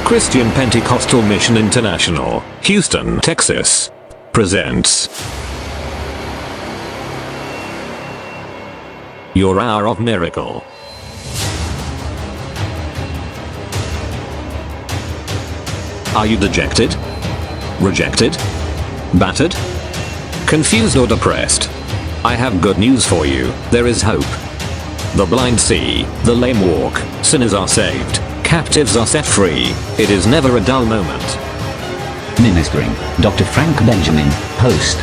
Christian Pentecostal Mission International, Houston, Texas, presents Your Hour of Miracle. Are you dejected? Rejected? Battered? Confused or depressed? I have good news for you. There is hope. The blind see, the lame walk, sinners are saved, captives are set free. It is never a dull moment. Ministering, Dr. Frank Benjamin, host.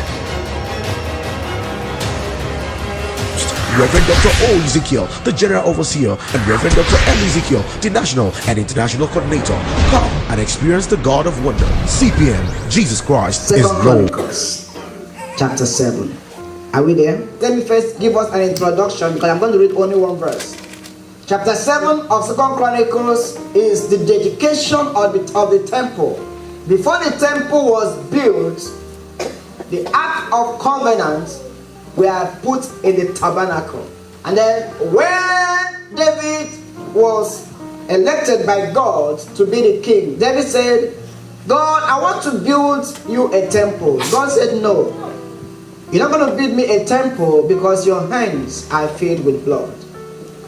Reverend Dr. O. Ezekiel, the General Overseer, and Reverend Dr. M. Ezekiel, the National and International Coordinator. Come and experience the God of Wonder. CPM, Jesus Christ is Lord. Chapter 7. Are we there? Let me first give us an introduction because I'm going to read only one verse. Chapter 7 of 2 Chronicles is the dedication of the temple. Before the temple was built, the Ark of Covenant were put in the tabernacle. And then when David was elected by God to be the king, David said, God, I want to build you a temple. God said, no. You're not going to build me a temple because your hands are filled with blood.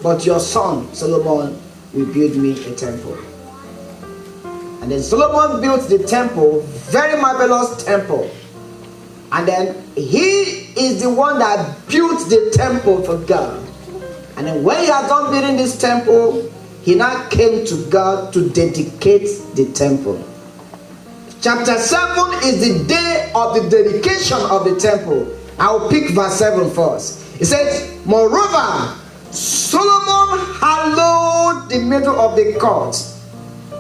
But your son, Solomon, will build me a temple. And then Solomon built the temple, very marvelous temple. And then he is the one that built the temple for God. And then when he had done building this temple, he now came to God to dedicate the temple. Chapter 7 is the day of the dedication of the temple. I will pick verse 7 first. It says, moreover, Solomon hallowed the middle of the court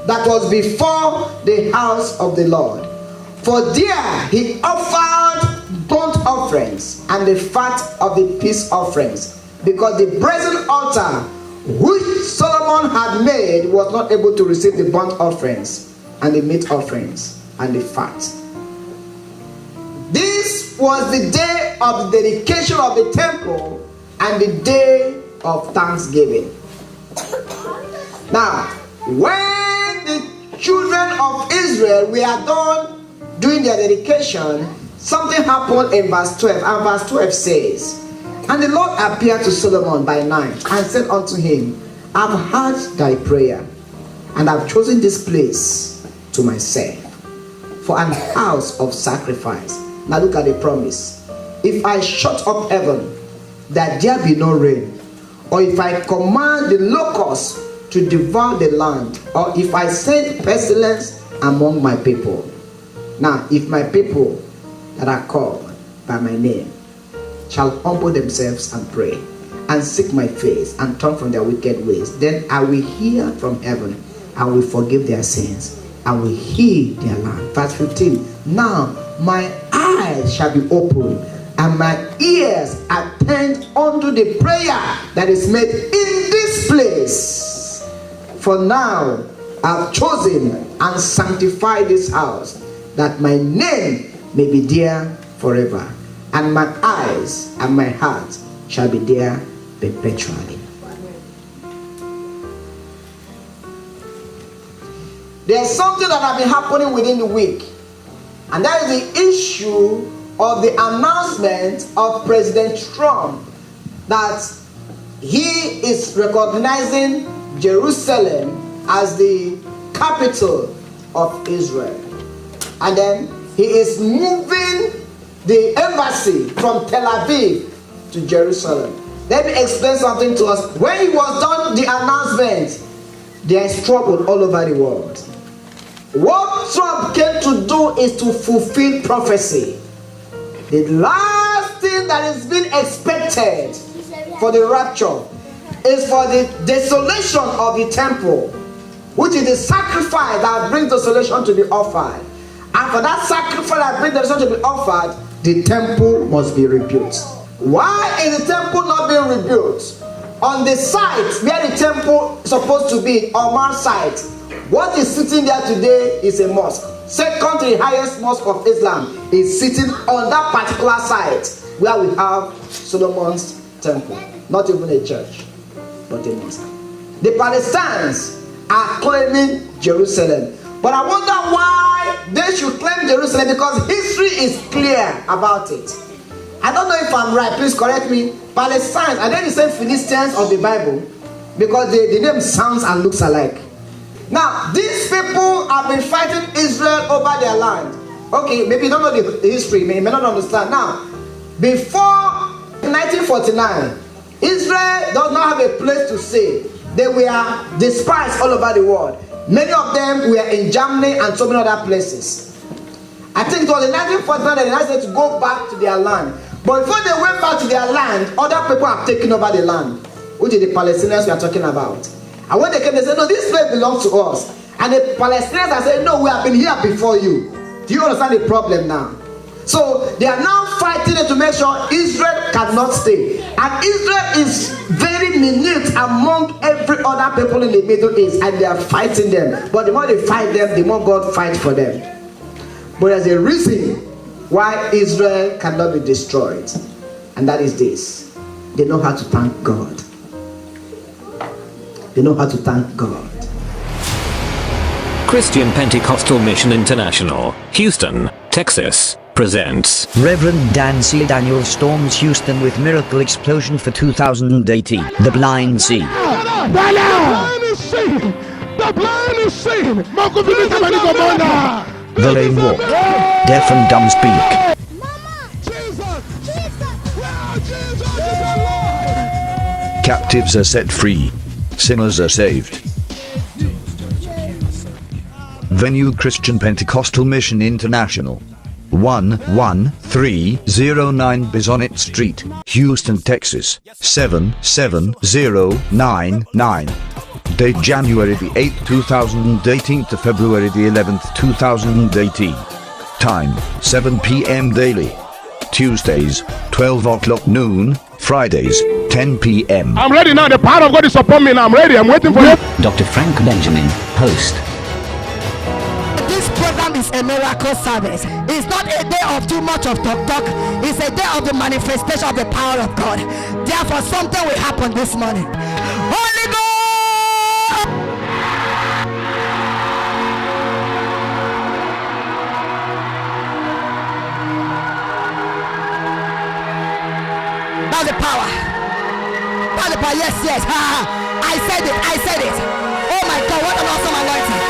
that was before the house of the Lord. For there he offered burnt offerings and the fat of the peace offerings, because the brazen altar which Solomon had made was not able to receive the burnt offerings and the meat offerings and the fat. This was the day of the dedication of the temple and the day of thanksgiving. Now, when the children of Israel were done doing their dedication, something happened in verse 12. And verse 12 says, and the Lord appeared to Solomon by night and said unto him, I've heard thy prayer, and I've chosen this place to myself for an house of sacrifice. Now look at the promise. If I shut up heaven, that there be no rain, or if I command the locusts to devour the land, or if I send pestilence among my people. Now, if my people that are called by my name shall humble themselves and pray, and seek my face, and turn from their wicked ways, then I will hear from heaven, and will forgive their sins, and will heal their land. Verse 15. Now my eyes shall be opened, and my ears attend unto the prayer that is made in this place. For now I've chosen and sanctified this house, that my name may be there forever, and my eyes and my heart shall be there perpetually. There's something that has been happening within the week, and that is the issue of the announcement of President Trump that he is recognizing Jerusalem as the capital of Israel. And then he is moving the embassy from Tel Aviv to Jerusalem. Let me explain something to us. When he was done the announcement, there is trouble all over the world. What Trump came to do is to fulfill prophecy. The last thing that is being expected for the rapture is for the desolation of the temple, which is the sacrifice that brings desolation to be offered. And for that sacrifice that brings desolation to be offered, the temple must be rebuilt. Why is the temple not being rebuilt? On the site where the temple is supposed to be, on one site, what is sitting there today is a mosque. Second to the highest mosque of Islam is sitting on that particular site where we have Solomon's temple. Not even a church, but a mosque. The Palestinians are claiming Jerusalem. But I wonder why they should claim Jerusalem, because history is clear about it. I don't know if I'm right, please correct me. Palestinians, are they the same Philistines of the Bible? Because the name sounds and looks alike. Now, these people have been fighting Israel over their land. Okay, maybe you don't know the history, you may not understand. Now, before 1949, Israel does not have a place to stay. They were despised all over the world. Many of them were in Germany and so many other places. I think it was in 1949 that they decided to go back to their land. But before they went back to their land, other people have taken over the land, which is the Palestinians we are talking about. And when they came, they said, no, this place belongs to us. And the Palestinians are saying, no, we have been here before you. Do you understand the problem now? So they are now fighting to make sure Israel cannot stay. And Israel is very minute among every other people in the Middle East, and they are fighting them. But the more they fight them, the more God fights for them. But there's a reason why Israel cannot be destroyed, and that is this: they know how to thank God. They know how to thank God. Christian Pentecostal Mission International, Houston, Texas, presents Reverend Dan C. Daniel storms Houston with Miracle Explosion for 2018. The Blind See. The blind is seeing. The blind is seeing. The lame walk. Deaf and dumb speak. Captives are set free. Sinners are saved. Venue Christian Pentecostal Mission International. 11309 Bisonet Street, Houston, Texas, 77099. Date January the 8th, 2018 to February the 11th, 2018. Time 7 p.m. daily. Tuesdays 12 o'clock noon. Fridays 10 p.m. I'm ready now. The power of God is upon me now. I'm ready. I'm waiting for you. Dr. Frank Benjamin, host. This program is a miracle service. It's not a day of too much of talk. It's a day of the manifestation of the power of God. Therefore, something will happen this morning. Holy Ghost! That's the power. That's the power. Yes, yes. I said it. I said it. Oh my God, what an awesome anointing.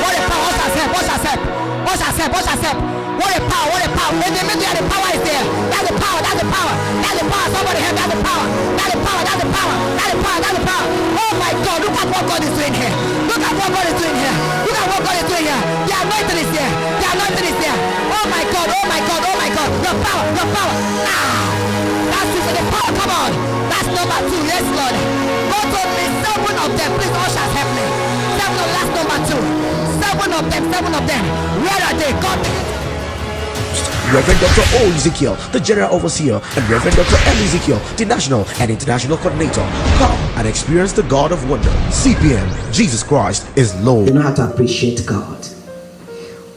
What a power. What a step. What a step. What a step. What a step. What a power. What a power. In the middle, the power is there. That's the power. That's the power. That's the power. Somebody have that's the power. That's the power. That's the power. That's the power. That's the power. Oh my God, look at what God is doing here. Look at what God is doing here. Look at what God is doing here. The anointing is there. The anointing is there. Oh my God. Oh my God. Oh my God. The power. The power. That's it. The power. Come on. That's number 2. Yes, Lord. God told me 7 of them. Please, ushers, help me. 7 of that's number 2. 7 of them. 7 of them. Where are they? God. Reverend Dr. O. Ezekiel, the General Overseer, and Reverend Dr. M. Ezekiel, the National and International Coordinator. Come and experience the God of wonder. CPM, Jesus Christ is Lord. You know how to appreciate God.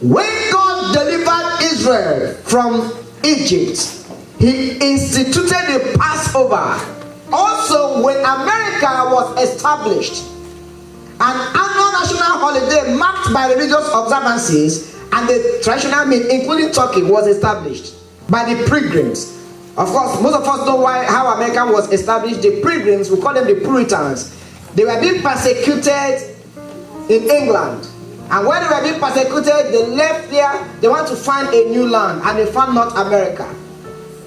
When God delivered Israel from Egypt, He instituted the Passover. Also, when America was established, an annual national holiday marked by religious observances and the traditional meal, including turkey, was established by the Pilgrims. Of course, most of us know how America was established. The Pilgrims, we call them the Puritans. They were being persecuted in England. And when they were being persecuted, they left there. They want to find a new land, and they found North America.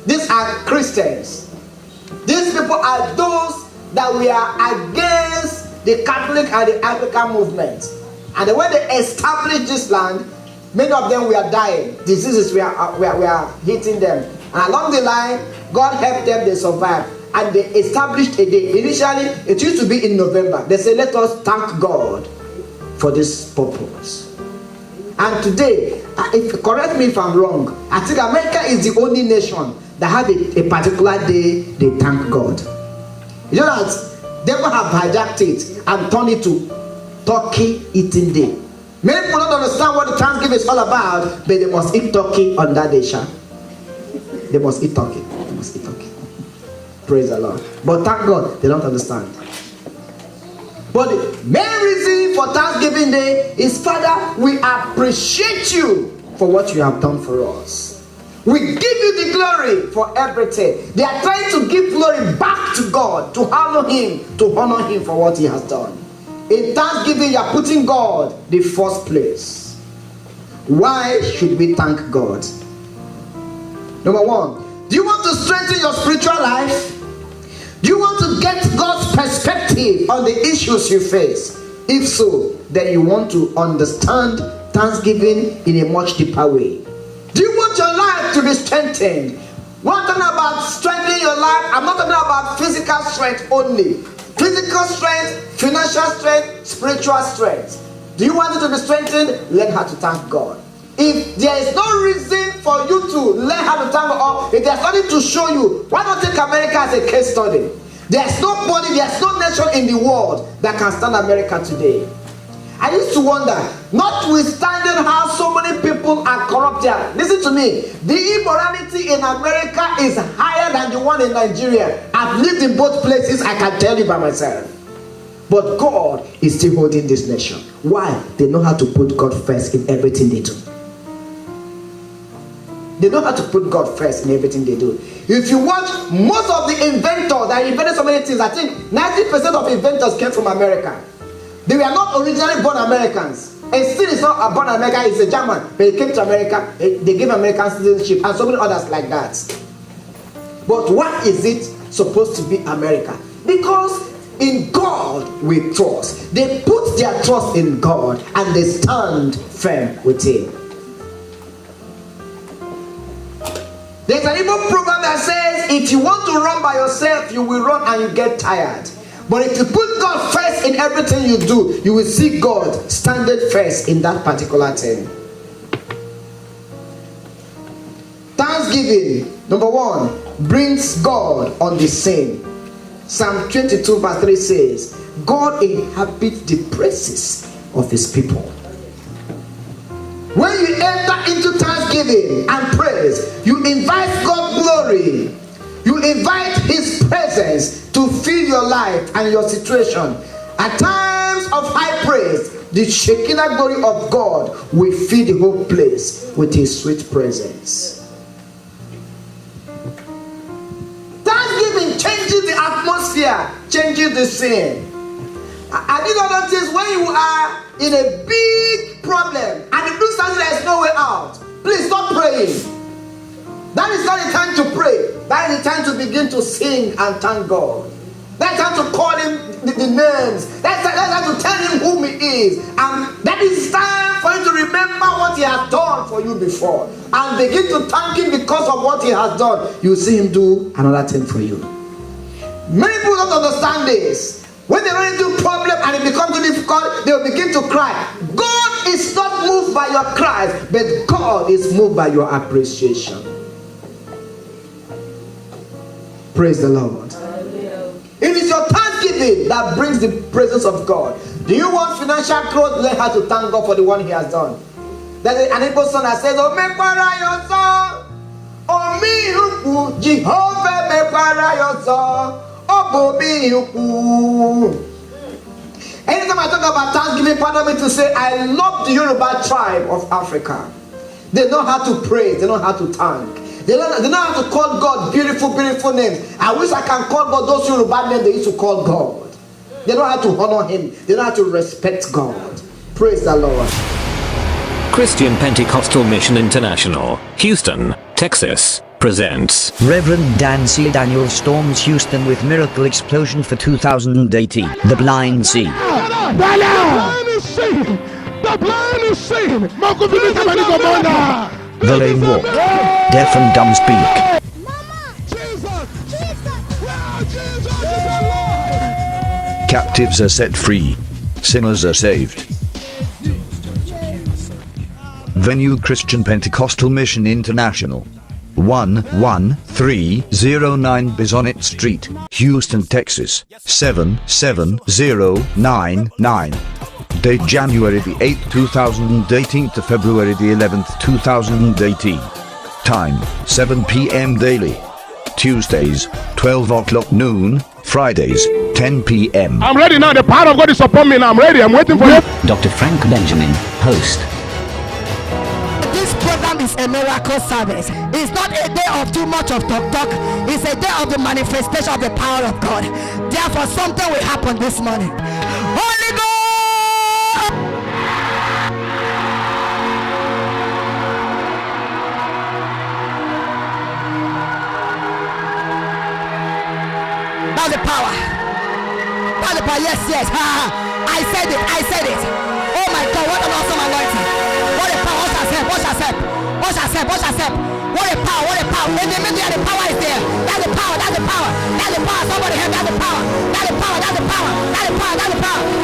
These are Christians. These people are those that we are against the Catholic and the African movement. And when they established this land, many of them were dying. Diseases were hitting them. And along the line, God helped them, they survived. And they established a day. Initially, it used to be in November. They said, let us thank God for this purpose. And today, correct me if I'm wrong, I think America is the only nation that have a particular day they thank God. You know that devil have hijacked it and turned it to turkey eating day. Many people don't understand what the Thanksgiving is all about, but they must eat turkey on that day, Sha. They must eat turkey. They must eat turkey. Praise the Lord. But thank God, they don't understand. But the main reason for Thanksgiving Day is, Father, we appreciate you for what you have done for us. We give you the glory for everything. They are trying to give glory back to God, to honor him for what he has done. In Thanksgiving, you are putting God the first place. Why should we thank God? Number one, do you want to strengthen your spiritual life? Do you want to get God's perspective on the issues you face? If so, then you want to understand Thanksgiving in a much deeper way. Do you want your life to be strengthened? When I'm talking about strengthening your life, I'm not talking about physical strength only. Physical strength, financial strength, spiritual strength. Do you want it to be strengthened? Learn how to thank God. If there is no reason for you to learn how to thank God, or if there's nothing to show you, why not take America as a case study? There's nobody, there's no nation in the world that can stand America today. I used to wonder, notwithstanding how so many people are corrupt here, listen to me, the immorality in America is higher than the one in Nigeria. I've lived in both places, I can tell you by myself. But God is still holding this nation. Why? They know how to put God first in everything they do. They know how to put God first in everything they do. If you watch most of the inventors that invented so many things, I think 90% of inventors came from America. They were not originally born Americans. And still is not a born American, he's a German. But he came to America, they gave American citizenship, and so many others like that. But why is it supposed to be America? Because in God we trust. They put their trust in God and they stand firm with him. There's an Igbo proverb that says, if you want to run by yourself, you will run and you get tired. But if you put God first in everything you do, you will see God standing first in that particular thing. Thanksgiving, number one, brings God on the scene. Psalm 22 verse 3 says, God inhabits the praises of his people. When you enter into thanksgiving and praise, you invite God's glory. You invite his presence to fill your life and your situation. At times of high praise, the Shekinah glory of God will fill the whole place with his sweet presence. Thanksgiving changes the atmosphere, changes the scene. And these other things, when you are in a big problem and it looks like there is no way out, please stop praying. That is not the time to pray. That is the time to begin to sing and thank God. That's time to call him the names. That's time to tell him whom he is. And that is time for you to remember what he has done for you before. And begin to thank him because of what he has done. You see him do another thing for you. Many people don't understand this. When they run into a problem and it becomes too difficult, they will begin to cry. God is not moved by your cries, but God is moved by your appreciation. Praise the Lord. It is your thanksgiving that brings the presence of God. Do you want financial growth? Learn how to thank God for the one he has done. There's an Igbo song that says, "Oh, mekwara your song, oh me uku, Jehovah mekwara your song, oh me uku." Anytime I talk about thanksgiving, pardon me to say, I love the Yoruba tribe of Africa. They know how to pray. They know how to thank. They know how to call God beautiful, beautiful names. I wish I can call God those Yoruba names they used to call God. They know how to honor him. They know how to respect God. Praise the Lord. Christian Pentecostal Mission International, Houston, Texas, presents Reverend Dan C. Daniel storms Houston with Miracle Explosion for 2018. The Blind See. The blind is seeing. The blind is seeing. The lame walk. Deaf and dumb speak. Captives are set free. Sinners are saved. Venue Christian Pentecostal Mission International. 11309 Bisonet Street, Houston, Texas, 77099. Date January the 8th, 2018 to February the 11th, 2018. Time 7 p.m. daily. Tuesdays 12 o'clock noon. Fridays 10 p.m. I'm ready now. The power of God is upon me now. I'm ready. I'm waiting for you. Dr. Frank Benjamin, host. This program is a miracle service. It's not a day of too much of talk. It's a day of the manifestation of the power of God. Therefore, something will happen this morning. Holy Ghost! By the power. By the power. Yes. I said it. Oh my God, what an awesome anointing. What a power. What a power. In the middle, the power is there. That's the power. Somebody have that's the power.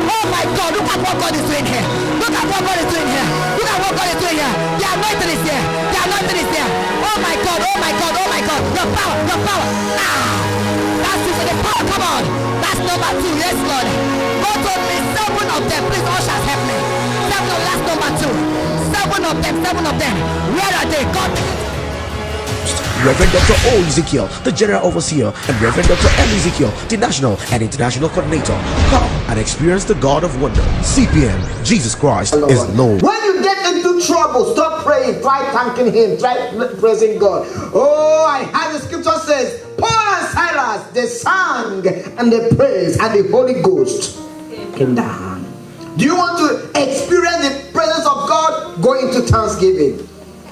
Oh my God, look at what God is doing here. The anointing is there. Oh my God. The power. That's it. The power. Come on. That's number 2. Yes, Lord. God told me 7 of them. Please, ushers, help me. 7 of that's number 2. 7 of them. Where are they? God. Reverend Dr. O. Ezekiel, the General Overseer, and Reverend Dr. M. Ezekiel, the National and International Coordinator. Come and experience the God of Wonder. CPM, Jesus Christ is Lord. When you get into trouble, stop praying. Try thanking Him. Try praising God. Oh, I heard the scripture says, Paul and Silas, they sang and they praised, and the Holy Ghost came down. Do you want to experience the presence of God? Go into thanksgiving.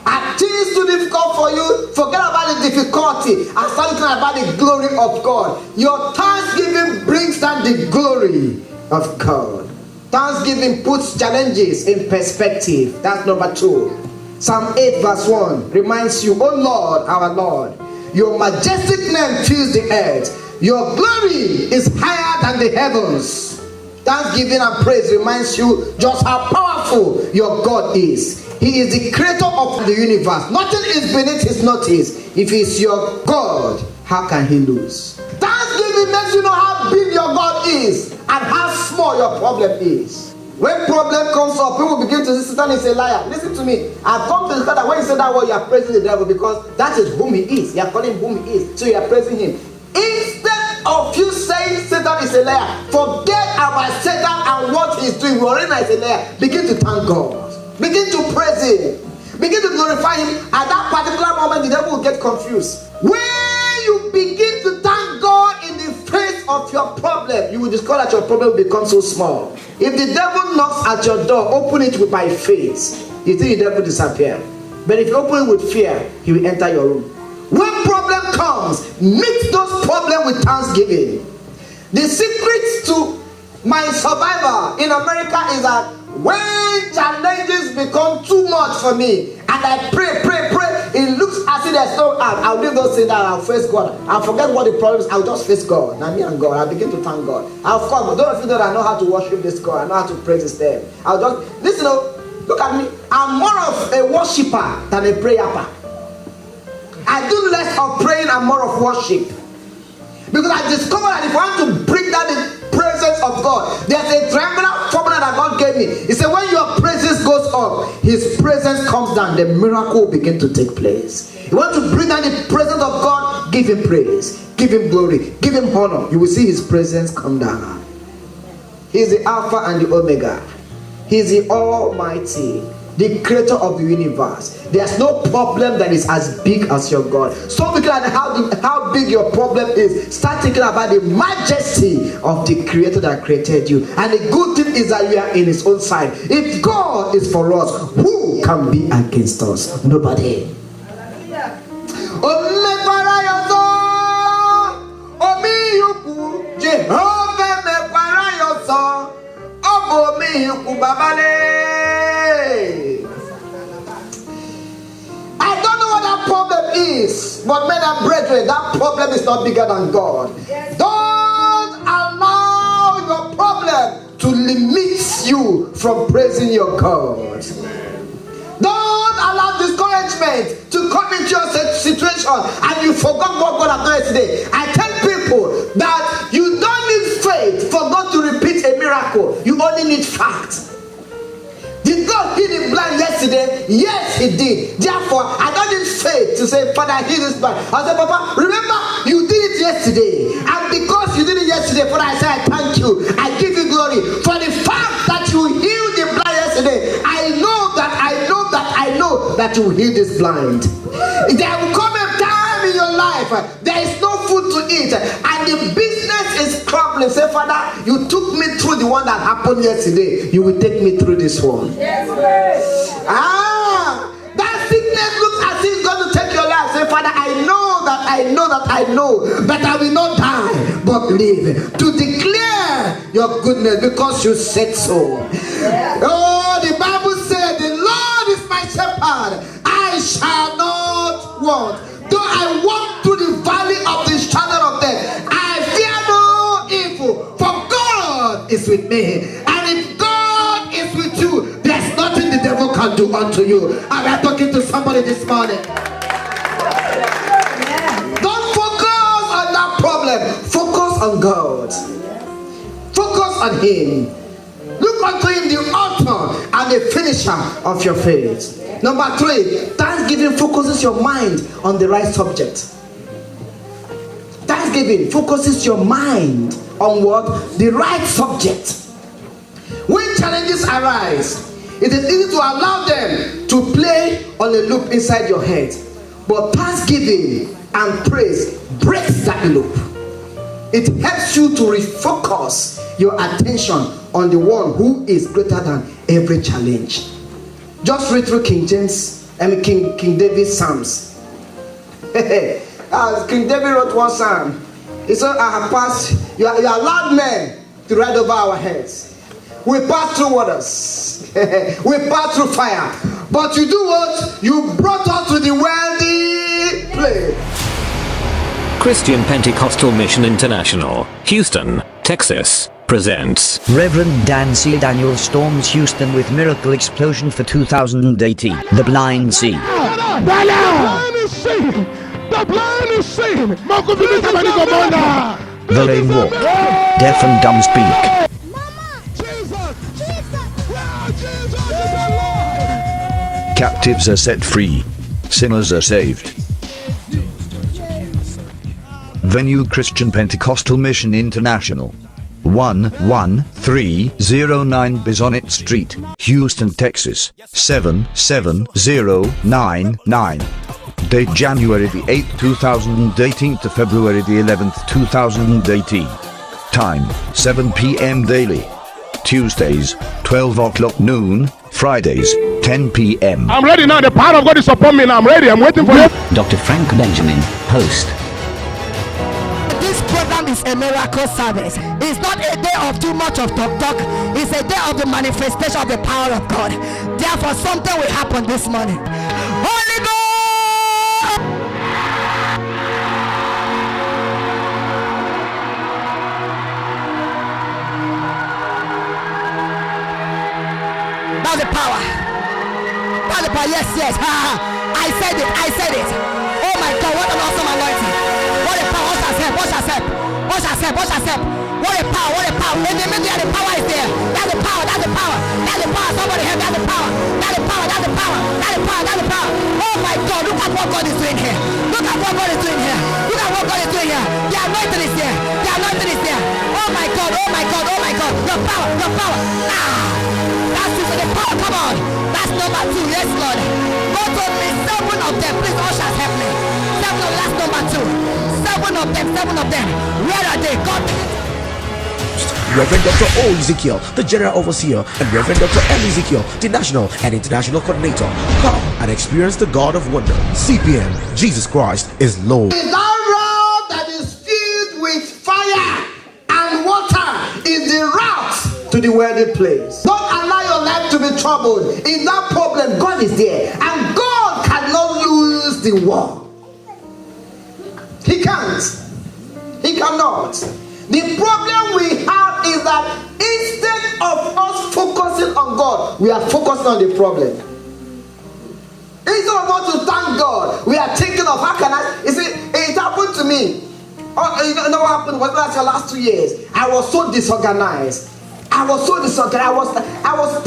Are things too difficult for you? Forget about the difficulty and start looking about the glory of God. Your thanksgiving brings down the glory of God. Thanksgiving puts challenges in perspective. That's number 2. Psalm 8 verse 1 reminds you, O Lord, our Lord, your majestic name fills the earth. Your glory is higher than the heavens. Thanksgiving and praise reminds you just how powerful your God is. He is the creator of the universe. Nothing is beneath his notice. If he's your God, how can he lose? Thanksgiving makes you know how big your God is and how small your problem is. When problem comes up, people begin to say Satan is a liar. Listen to me. I've come to the fact that when you say that word, you are praising the devil, because that is whom he is. You are calling him whom he is. So you are praising him. Instead of you saying Satan is a liar, forget about Satan and what he's doing. We already know he's a liar. Begin to thank God. Begin to praise him. Begin to glorify him. At that particular moment, the devil will get confused. When you begin to thank God in the face of your problem, you will discover that your problem will become so small. If the devil knocks at your door, open it by faith. You think the devil will disappear. But if you open it with fear, he will enter your room. When problem comes, meet those problems with thanksgiving. The secret to my survival in America is that when challenges become too much for me and I pray, it looks as if there's no out. I'll leave those things and I'll face God. I'll forget what the problem is. I'll just face God. Now me and God, I'll begin to thank God. Of course, those of you that I know how to worship this God, I know how to praise his name. I'll just listen. Look at me. I'm more of a worshiper than a prayer. I do less of praying and more of worship, because I discovered that if I want to bring down the presence of God, there's a triangular formula that God gave me. He said when your praises goes up, his presence comes down, the miracle will begin to take place. You want to bring down the presence of God, give him praise, give him glory, give him honor. You will see his presence come down. He is the Alpha and the Omega. He is the Almighty, the creator of the universe. There's no problem that is as big as your God. Stop looking at how big your problem is. Start thinking about the majesty of the creator that created you. And the good thing is that we are in his own side. If God is for us, who can be against us? Nobody. I don't know what that problem is, but men and brethren, that problem is not bigger than God. Don't allow your problem to limit you from praising your God. Don't allow discouragement to come into your situation and you forgot what God has done yesterday. I tell people that you don't need faith for God to repeat a miracle. You only need fact. Did God heal the blind yesterday? Yes, he did. Therefore, I don't need faith to say, Father, heal this blind. I said, Papa, remember, you did it yesterday. And because you did it yesterday. Father, I say I thank you. I give you glory for the fact that you healed the blind yesterday. I know that you will heal this blind. There will come a time in your life there is no food to eat and the business is crumbling. Say, Father, you took me through the one that happened yesterday. You will take me through this one. Yes, that sickness looks as if it's going to take your life. Say, Father, I know that I will not die but live to declare your goodness because you said so. Oh, the Bible said the Lord is my shepherd, I shall not want. Though I walk through the valley of the shadow of death, I fear no evil, for God is with me. And if God is with you, there's nothing the devil can do unto you. Am I talking to somebody this morning? Don't focus on that problem. Focus on God. Focus on Him. Look unto Him, the author and the finisher of your faith. Number 3, thanksgiving focuses your mind on the right subject. Thanksgiving focuses your mind on what? The right subject. When challenges arise, it is easy to allow them to play on a loop inside your head. But thanksgiving and praise breaks that loop. It helps you to refocus your attention on the one who is greater than every challenge. Just read through King David's Psalms. King David wrote one psalm. He said, I have passed, you allowed men to ride over our heads. We passed through waters. We passed through fire. But you do what? You brought us to the wealthy place. Christian Pentecostal Mission International, Houston, Texas, presents Reverend Dan C. Daniel storms Houston with Miracle Explosion for 2018. The Blind See. The blind is seen. The blind is seen. The lame walk. Deaf and dumb speak. Captives are set free. Sinners are saved. Venue Christian Pentecostal Mission International. 11309 Bisonet Street, Houston, Texas, 77099. Date January the 8th, 2018 to February the 11th, 2018. Time 7 p.m. daily. Tuesdays 12 o'clock noon. Fridays 10 p.m. I'm ready now. The power of God is upon me now. I'm ready. I'm waiting for you. Dr. Frank Benjamin, host. This program is a miracle service. It's not a day of too much of talk. It's a day of the manifestation of the power of God. Therefore, something will happen this morning. Holy Ghost! That's the power. That's the power. Yes. I said it. Oh my God, what an awesome anointing. What a power. What shall help? What a power. In the middle, the power is there. That's the power. Somebody help. That's the power. Oh my God, look at what God is doing here. The anointing is there. Oh my God. The power. That's the power. Come on. That's number 2. Yes, Lord. God told me 7 of them. Please, ushers, help me. 7 of that's number 2. 7 of them. Where are they? God. Reverend Dr. O. Ezekiel, the General Overseer, and Reverend Dr. M. Ezekiel, the National and International Coordinator. Come and experience the God of Wonder. CPM, Jesus Christ is Lord. That road that is filled with fire and water is the route to the wedding place. Don't allow your life to be troubled. In that problem, God is there. And God cannot lose the war. He can't. He cannot. The problem we have is that instead of us focusing on God, we are focusing on the problem. Instead of us to thank God, we are thinking of how can I. You see, it happened to me. You know what happened? Was last 2 years? I was so disorganized. I was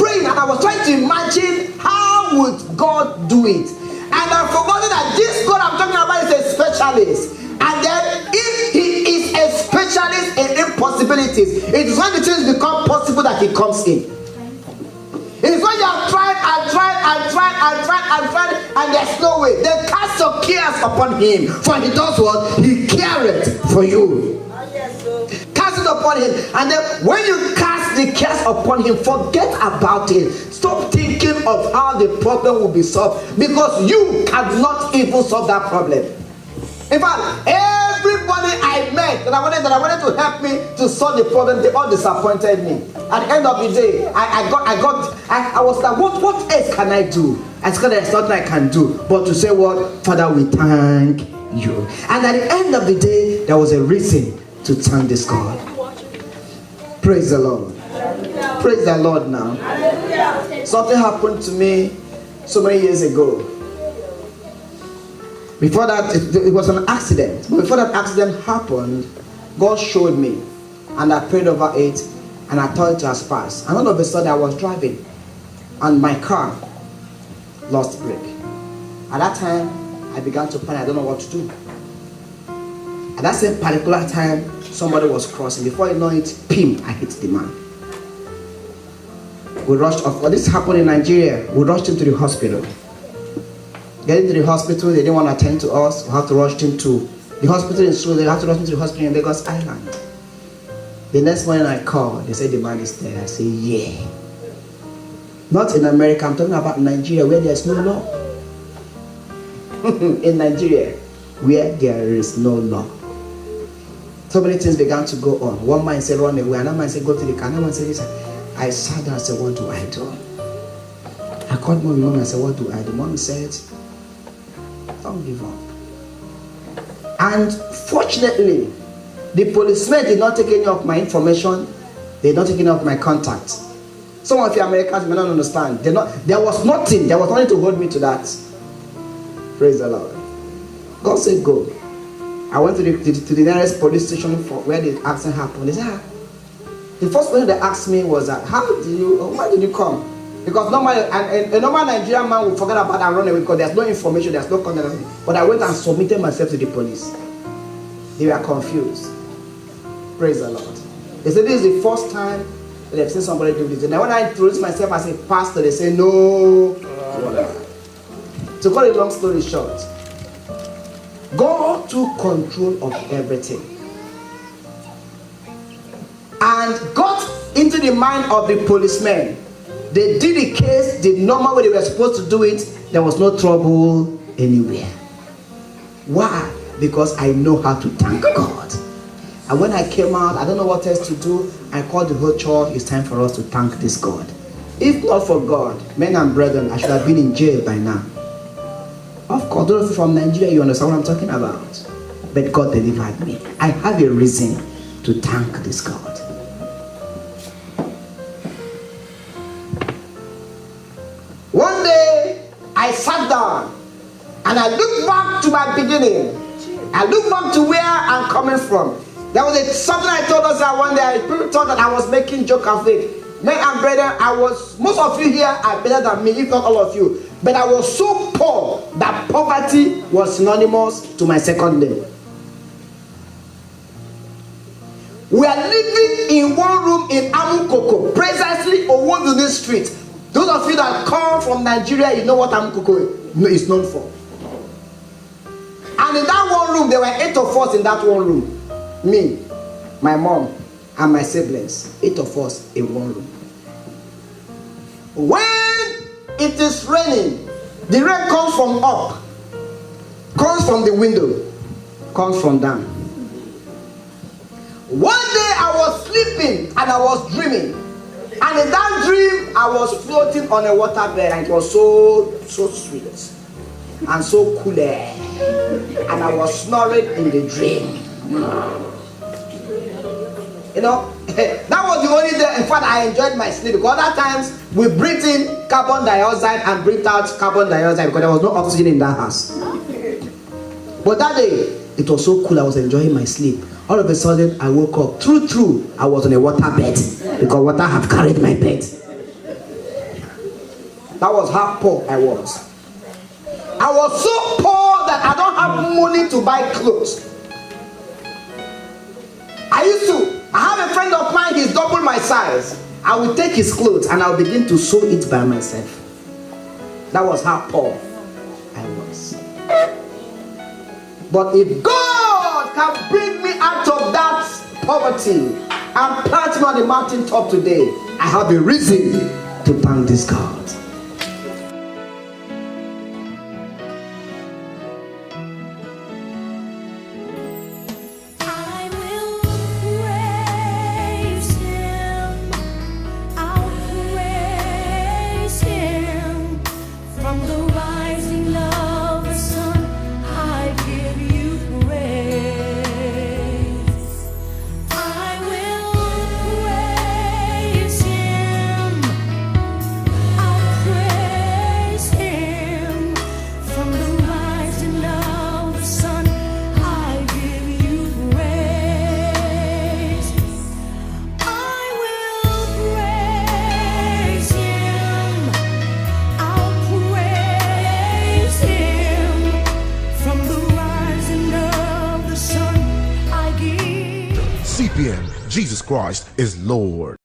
praying and I was trying to imagine how would God do it. And I've forgotten that this God I'm talking about is a specialist. And then if he is a specialist in impossible impossibilities. It is when the things become possible that he comes in. It is when you have tried, and there's no way. Then cast your cares upon him, for he does what? He careth for you. Cast it upon him, and then when you cast the cares upon him, forget about it. Stop thinking of how the problem will be solved, because you cannot even solve that problem. In fact, everybody I met that I wanted to help me to solve the problem, they all disappointed me. At the end of the day, I was like, what else can I do? I said, there's nothing I can do but to say, what? Father, we thank you. And at the end of the day, there was a reason to thank this God. Praise the Lord. Praise the Lord now. Something happened to me so many years ago. Before that, it was an accident. But before that accident happened, God showed me, and I prayed over it, and I thought it has passed. And all of a sudden, I was driving, and my car lost brake. At that time, I began to panic. I don't know what to do. At that same particular time, somebody was crossing. Before you know it, pim, I hit the man. We rushed off. Well, this happened in Nigeria. We rushed him to the hospital. Getting to the hospital, they didn't want to attend to us. We had to rush him to the hospital in Seoul. They had to rush him to the hospital in Lagos Island. The next morning I called. They said the man is dead. I said, yeah. Not in America. I'm talking about Nigeria, where there's no law. In Nigeria, where there is no law. So many things began to go on. One man said, run away. Another man said, go to the car. Another man said, listen. I sat down and said, what do I do? I called mommy and I said, what do I do? Mommy said, don't give up. And fortunately, the policemen did not take any of my information. They did not take any of my contacts. Some of you Americans may not understand. There was nothing to hold me to that. Praise the Lord. God said, go. I went to the nearest police station for where the accident happened. They said, the first question they asked me was, why did you come? Because normally, a normal Nigerian man will forget about and run away because there's no information, there's no content. But I went and submitted myself to the police. They were confused. Praise the Lord. They said this is the first time that they've seen somebody do this. And when I introduced myself as a pastor, they say no. To cut a long story short, God took control of everything and got into the mind of the policemen. They did the case the normal way they were supposed to do it. There was no trouble anywhere. Why? Because I know how to thank God. And when I came out, I don't know what else to do. I called the whole church. It's time for us to thank this God. If not for God, men and brethren, I should have been in jail by now. Of course, those of you from Nigeria, you understand what I'm talking about. But God delivered me. I have a reason to thank this God. One day, I sat down and I looked back to my beginning. I looked back to where I'm coming from. There was something I told us that one day. People thought that I was making joke of it. Men and brethren, most of you here are better than me, if not all of you. But I was so poor that poverty was synonymous to my second name. We are living in one room in Amukoko, precisely on Woduni Street. Those of you that come from Nigeria, you know what Amukoko is known for. And in that one room, there were 8 of us in that one room. Me, my mom, and my siblings. 8 of us in one room. When it is raining, the rain comes from up, comes from the window, comes from down. One day I was sleeping and I was dreaming. And in that dream, I was floating on a water bed, and it was so sweet and so cool. And I was snoring in the dream. You know, that was the only day, in fact, I enjoyed my sleep, because other times we breathe in carbon dioxide and breathe out carbon dioxide because there was no oxygen in that house. But that day, it was so cool, I was enjoying my sleep. All of a sudden, I woke up. True, I was on a water bed because water had carried my bed. That was how poor I was. I was so poor that I don't have money to buy clothes. I have a friend realized I will take his clothes and I'll begin to sew it by myself. That was how poor I was. But if God can bring me out of that poverty and plant me on the mountaintop today, I have a reason to thank this God. CPM, Jesus Christ is Lord.